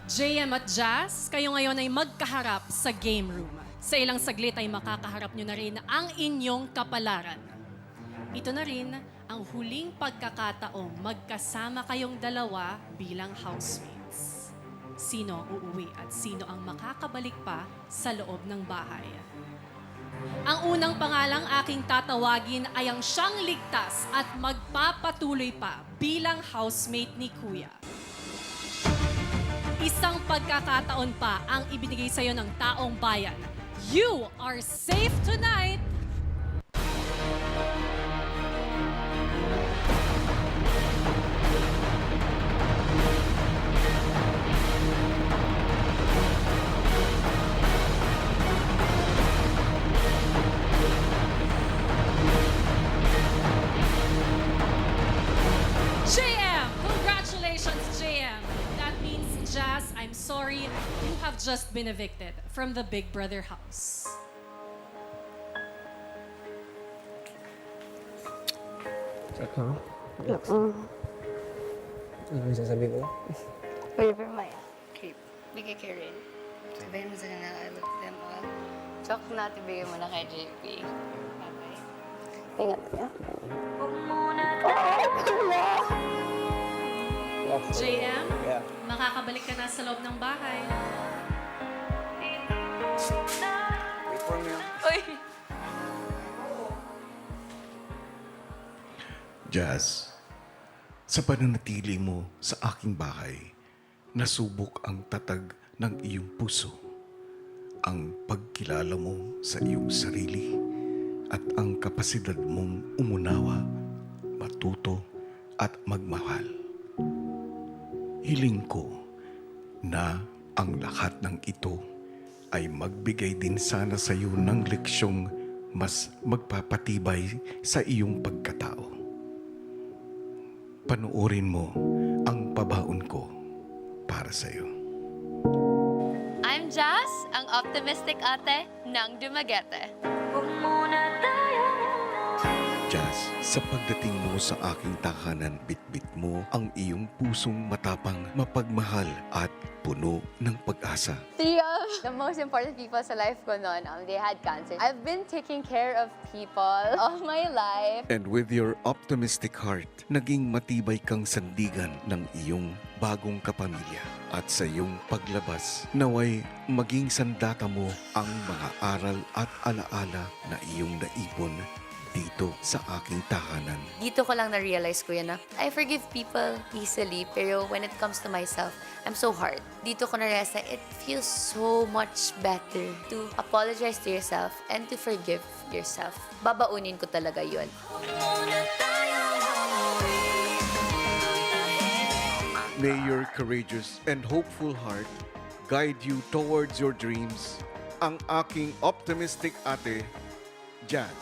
JM at Jazz, kayo ngayon ay magkaharap sa game room. Sa ilang saglit ay makakaharap nyo na rin ang inyong kapalaran. Ito na rin ang huling pagkakataong magkasama kayong dalawa bilang housemates. Sino ang uuwi at sino ang makakabalik pa sa loob ng bahay? Ang unang pangalang aking tatawagin ay ang siyang ligtas at magpapatuloy pa bilang housemate ni Kuya. Isang pagkakataon pa ang ibinigay sa'yo ng taong bayan. You are safe tonight! JM! Congratulations, JM! That means, Jazz, I'm sorry, you have just been evicted from the Big Brother house. Saka? Ano yung sasabihin ko? Whatever my keep. Bigay kay Rin. Sabihin mo sa kanila, I love them all. Chok natin bigay mo na kay JP. Bye-bye. Ingat niya. JM, Yeah. makakabalik ka na sa loob ng bahay. Wait for me. Uy! Jazz, sa pananatili mo sa aking bahay, nasubok ang tatag ng iyong puso, ang pagkilala mo sa iyong sarili, at ang kapasidad mong umunawa, matuto, at magmahal. Hiling ko na ang lahat ng ito ay magbigay din sana sa iyo ng leksyong mas magpapatibay sa iyong pagkatao. Panuorin mo ang pabaon ko para sa iyo. I'm Jazz, ang optimistic ate ng Dumaguete. Jazz, sa pagdating mo sa aking tahanan, bitbit mo ang iyong pusong matapang, mapagmahal at puno ng pag-asa. Three of the most important people sa life ko noon, they had cancer. I've been taking care of people all my life. And with your optimistic heart, naging matibay kang sandigan ng iyong bagong kapamilya. At sa iyong paglabas, naway maging sandata mo ang mga aral at alaala na iyong naipon dito sa aking tahanan. Dito ko lang na-realize ko yan na I forgive people easily, pero when it comes to myself, I'm so hard. Dito ko na-realize na it feels so much better to apologize to yourself and to forgive yourself. Babaunin ko talaga yun. May your courageous and hopeful heart guide you towards your dreams. Ang aking optimistic ate, Jazz.